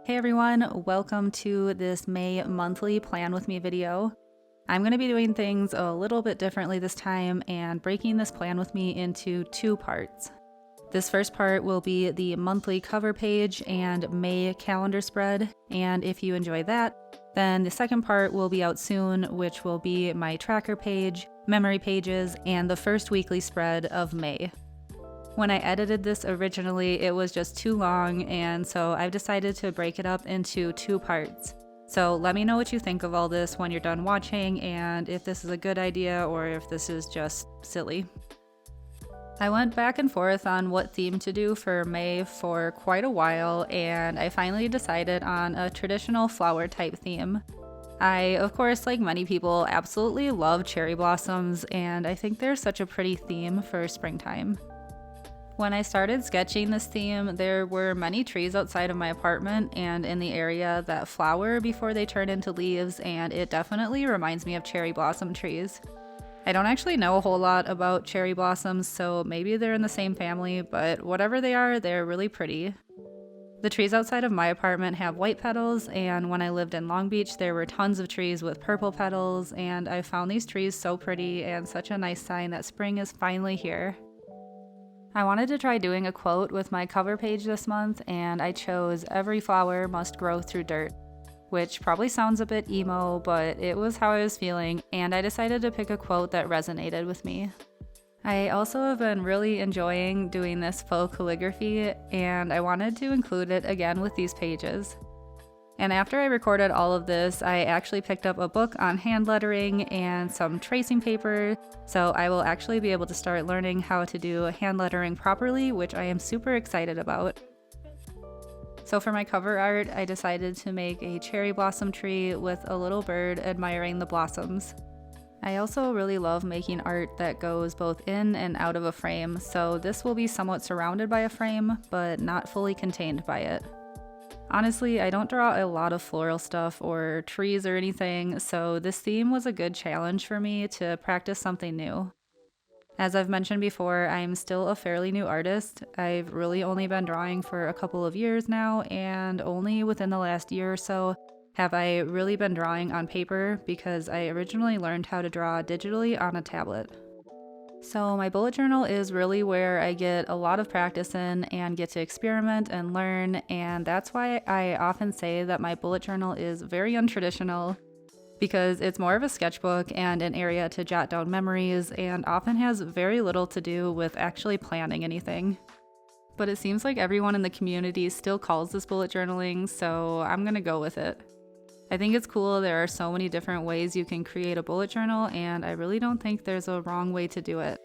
Hey everyone, welcome to this May monthly plan with me video. I'm going to be doing things a little bit differently this time and breaking this plan with me into two parts. This first part will be the monthly cover page and May calendar spread, and if you enjoy that, then the second part will be out soon, which will be my tracker page, memory pages, and the first weekly spread of May. When I edited this originally, it was just too long, and so I've decided to break it up into two parts. So let me know what you think of all this when you're done watching, and if this is a good idea or if this is just silly. I went back and forth on what theme to do for May for quite a while, and I finally decided on a traditional flower type theme. I, of course, like many people, absolutely love cherry blossoms, and I think they're such a pretty theme for springtime. When I started sketching this theme, there were many trees outside of my apartment and in the area that flower before they turn into leaves, and it definitely reminds me of cherry blossom trees. I don't actually know a whole lot about cherry blossoms, so maybe they're in the same family, but whatever they are, they're really pretty. The trees outside of my apartment have white petals, and when I lived in Long Beach, there were tons of trees with purple petals, and I found these trees so pretty and such a nice sign that spring is finally here. I wanted to try doing a quote with my cover page this month, and I chose "Every flower must grow through dirt," which probably sounds a bit emo, but it was how I was feeling, and I decided to pick a quote that resonated with me. I also have been really enjoying doing this faux calligraphy, and I wanted to include it again with these pages. And after I recorded all of this, I actually picked up a book on hand lettering and some tracing paper, so I will actually be able to start learning how to do hand lettering properly, which I am super excited about. So for my cover art, I decided to make a cherry blossom tree with a little bird admiring the blossoms. I also really love making art that goes both in and out of a frame, so this will be somewhat surrounded by a frame, but not fully contained by it. Honestly, I don't draw a lot of floral stuff or trees or anything, so this theme was a good challenge for me to practice something new. As I've mentioned before, I'm still a fairly new artist. I've really only been drawing for a couple of years now, and only within the last year or so have I really been drawing on paper because I originally learned how to draw digitally on a tablet. So my bullet journal is really where I get a lot of practice in and get to experiment and learn, and that's why I often say that my bullet journal is very untraditional, because it's more of a sketchbook and an area to jot down memories and often has very little to do with actually planning anything. But it seems like everyone in the community still calls this bullet journaling, so I'm gonna go with it. I think it's cool there are so many different ways you can create a bullet journal, and I really don't think there's a wrong way to do it.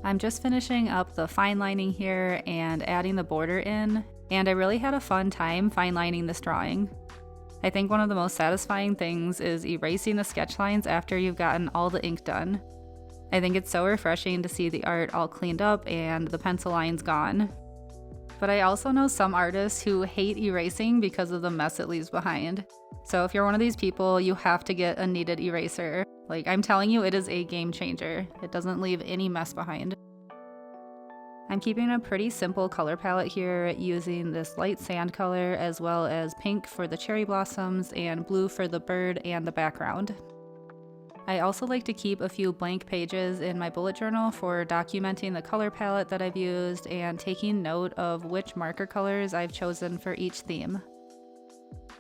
I'm just finishing up the fine lining here and adding the border in, and I really had a fun time fine lining this drawing. I think one of the most satisfying things is erasing the sketch lines after you've gotten all the ink done. I think it's so refreshing to see the art all cleaned up and the pencil lines gone. But I also know some artists who hate erasing because of the mess it leaves behind. So if you're one of these people, you have to get a kneaded eraser. Like, I'm telling you, it is a game changer. It doesn't leave any mess behind. I'm keeping a pretty simple color palette here, using this light sand color as well as pink for the cherry blossoms and blue for the bird and the background. I also like to keep a few blank pages in my bullet journal for documenting the color palette that I've used and taking note of which marker colors I've chosen for each theme.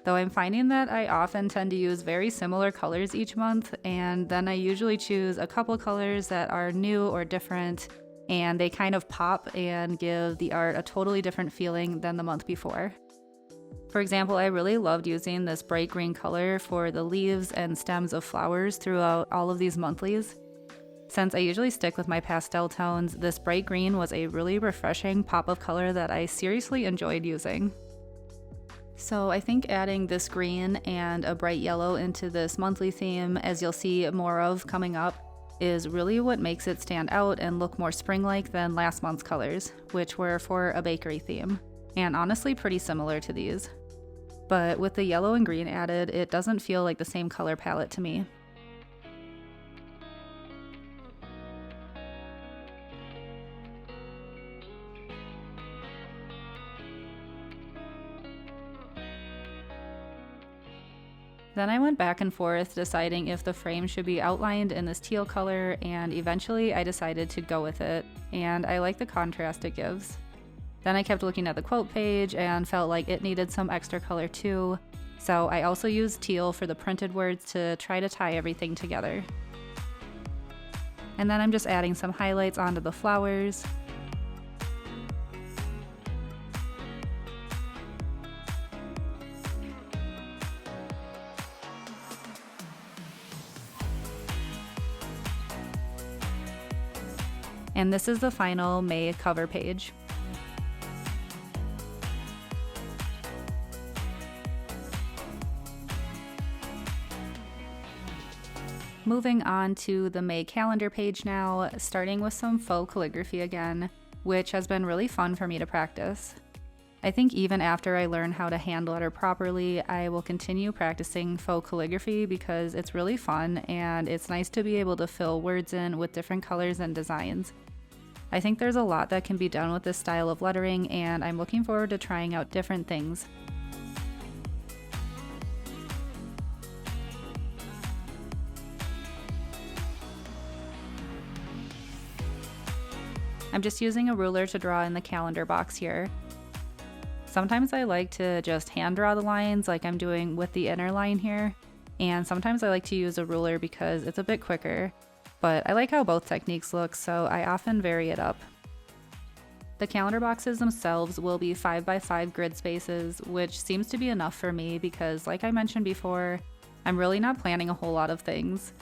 Though I'm finding that I often tend to use very similar colors each month, and then I usually choose a couple colors that are new or different, and they kind of pop and give the art a totally different feeling than the month before. For example, I really loved using this bright green color for the leaves and stems of flowers throughout all of these monthlies. Since I usually stick with my pastel tones, this bright green was a really refreshing pop of color that I seriously enjoyed using. So I think adding this green and a bright yellow into this monthly theme, as you'll see more of coming up, is really what makes it stand out and look more spring-like than last month's colors, which were for a bakery theme, and honestly pretty similar to these. But with the yellow and green added, it doesn't feel like the same color palette to me. Then I went back and forth deciding if the frame should be outlined in this teal color, and eventually I decided to go with it, and I like the contrast it gives. Then I kept looking at the quote page and felt like it needed some extra color too, so I also used teal for the printed words to try to tie everything together. And then I'm just adding some highlights onto the flowers. And this is the final May cover page. Moving on to the May calendar page now, starting with some faux calligraphy again, which has been really fun for me to practice. I think even after I learn how to hand letter properly, I will continue practicing faux calligraphy because it's really fun and it's nice to be able to fill words in with different colors and designs. I think there's a lot that can be done with this style of lettering, and I'm looking forward to trying out different things. I'm just using a ruler to draw in the calendar box here. Sometimes I like to just hand draw the lines like I'm doing with the inner line here, and sometimes I like to use a ruler because it's a bit quicker, but I like how both techniques look, so I often vary it up. The calendar boxes themselves will be 5x5 grid spaces, which seems to be enough for me because, like I mentioned before, I'm really not planning a whole lot of things.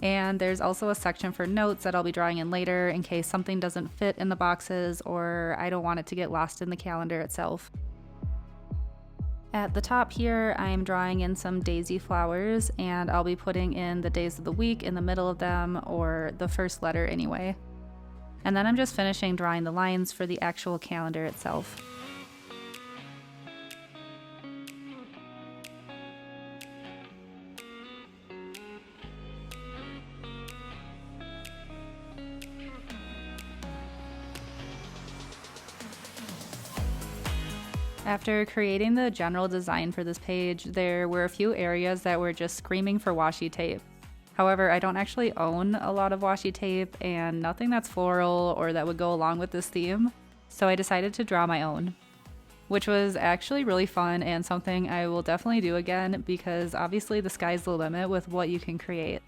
And there's also a section for notes that I'll be drawing in later in case something doesn't fit in the boxes or I don't want it to get lost in the calendar itself. At the top here, I'm drawing in some daisy flowers, and I'll be putting in the days of the week in the middle of them, or the first letter anyway. And then I'm just finishing drawing the lines for the actual calendar itself. After creating the general design for this page, there were a few areas that were just screaming for washi tape. However, I don't actually own a lot of washi tape and nothing that's floral or that would go along with this theme, so I decided to draw my own, which was actually really fun and something I will definitely do again because obviously the sky's the limit with what you can create.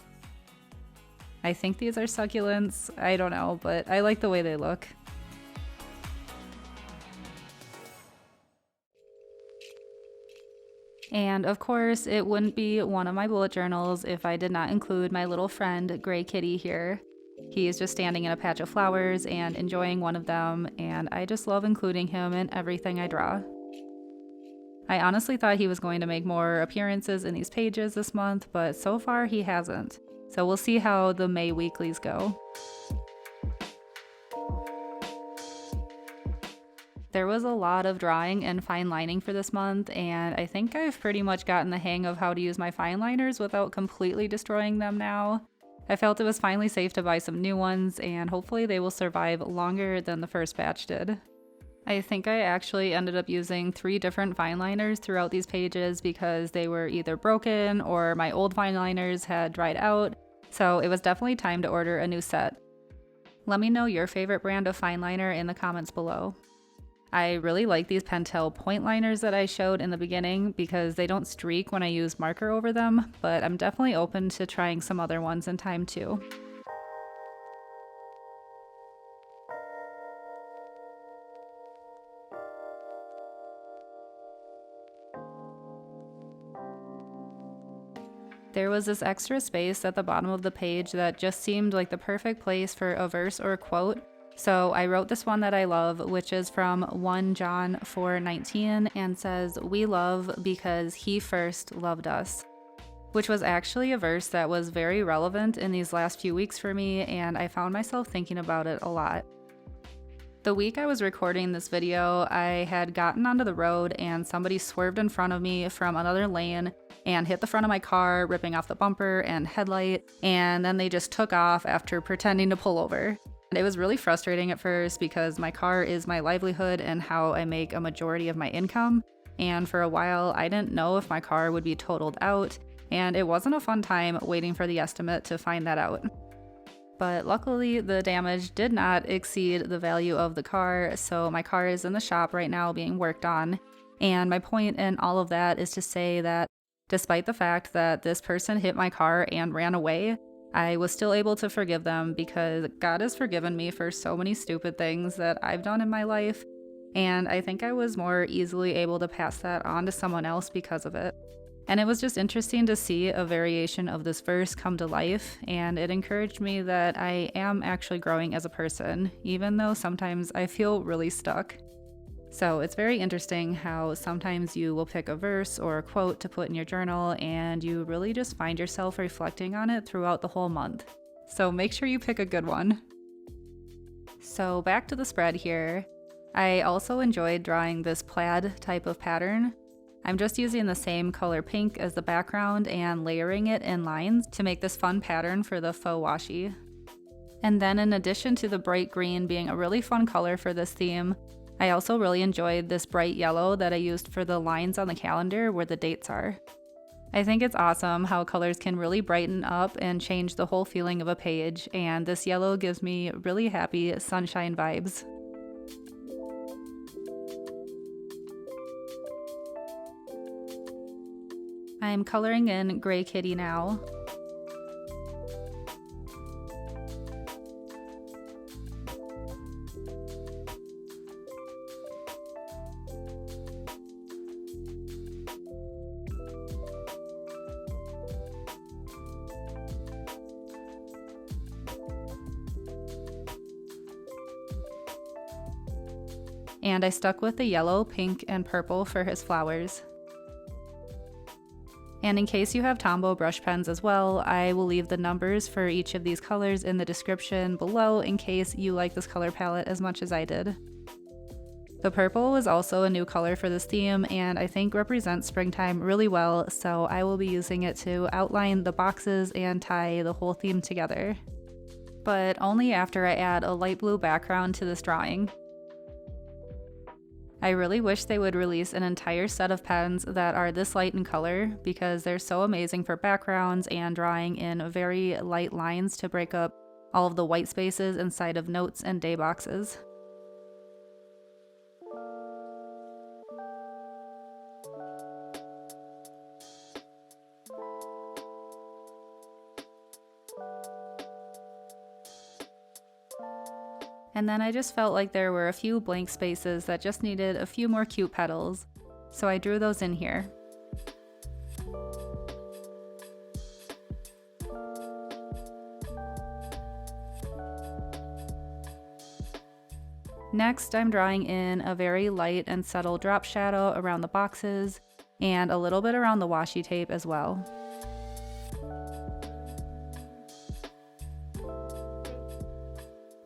I think these are succulents, I don't know, but I like the way they look. And of course, it wouldn't be one of my bullet journals if I did not include my little friend, Gray Kitty, here. He's just standing in a patch of flowers and enjoying one of them, and I just love including him in everything I draw. I honestly thought he was going to make more appearances in these pages this month, but so far he hasn't. So we'll see how the May weeklies go. There was a lot of drawing and fine lining for this month, and I think I've pretty much gotten the hang of how to use my fine liners without completely destroying them now. I felt it was finally safe to buy some new ones, and hopefully they will survive longer than the first batch did. I think I actually ended up using 3 different fine liners throughout these pages because they were either broken or my old fine liners had dried out, so it was definitely time to order a new set. Let me know your favorite brand of fine liner in the comments below. I really like these Pentel point liners that I showed in the beginning because they don't streak when I use marker over them, but I'm definitely open to trying some other ones in time too. There was this extra space at the bottom of the page that just seemed like the perfect place for a verse or a quote. So I wrote this one that I love, which is from 1 John 4:19 and says, "We love because he first loved us," which was actually a verse that was very relevant in these last few weeks for me, and I found myself thinking about it a lot. The week I was recording this video, I had gotten onto the road and somebody swerved in front of me from another lane and hit the front of my car, ripping off the bumper and headlight, and then they just took off after pretending to pull over. It was really frustrating at first because my car is my livelihood and how I make a majority of my income, and for a while I didn't know if my car would be totaled out, and it wasn't a fun time waiting for the estimate to find that out. But luckily the damage did not exceed the value of the car, so my car is in the shop right now being worked on. And my point in all of that is to say that despite the fact that this person hit my car and ran away, I was still able to forgive them because God has forgiven me for so many stupid things that I've done in my life, and I think I was more easily able to pass that on to someone else because of it. And it was just interesting to see a variation of this verse come to life, and it encouraged me that I am actually growing as a person, even though sometimes I feel really stuck. So it's very interesting how sometimes you will pick a verse or a quote to put in your journal and you really just find yourself reflecting on it throughout the whole month. So make sure you pick a good one. So back to the spread here. I also enjoyed drawing this plaid type of pattern. I'm just using the same color pink as the background and layering it in lines to make this fun pattern for the faux washi. And then in addition to the bright green being a really fun color for this theme, I also really enjoyed this bright yellow that I used for the lines on the calendar where the dates are. I think it's awesome how colors can really brighten up and change the whole feeling of a page, and this yellow gives me really happy sunshine vibes. I'm coloring in Gray Kitty now. And I stuck with the yellow, pink, and purple for his flowers. And in case you have Tombow brush pens as well, I will leave the numbers for each of these colors in the description below in case you like this color palette as much as I did. The purple was also a new color for this theme and I think represents springtime really well, so I will be using it to outline the boxes and tie the whole theme together. But only after I add a light blue background to this drawing. I really wish they would release an entire set of pens that are this light in color because they're so amazing for backgrounds and drawing in very light lines to break up all of the white spaces inside of notes and day boxes. And then I just felt like there were a few blank spaces that just needed a few more cute petals, so I drew those in here. Next, I'm drawing in a very light and subtle drop shadow around the boxes, and a little bit around the washi tape as well.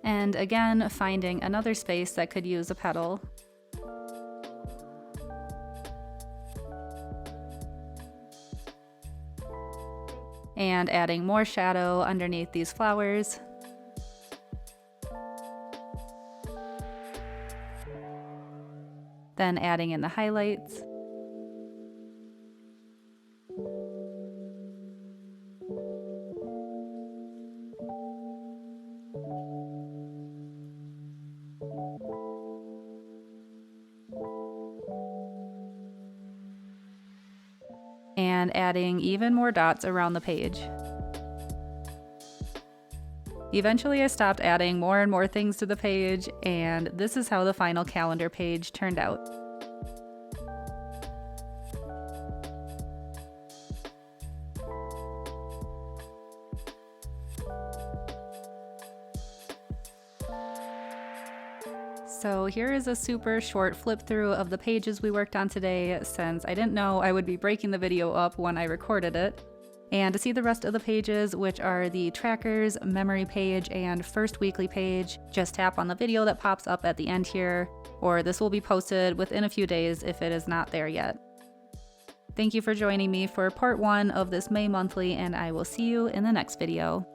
And again, finding another space that could use a petal. And adding more shadow underneath these flowers. Then adding in the highlights. And adding even more dots around the page. Eventually I stopped adding more and more things to the page, and this is how the final calendar page turned out. So here is a super short flip through of the pages we worked on today, since I didn't know I would be breaking the video up when I recorded it. And to see the rest of the pages, which are the trackers, memory page, and first weekly page, just tap on the video that pops up at the end here, or this will be posted within a few days if it is not there yet. Thank you for joining me for part 1 of this May monthly, and I will see you in the next video.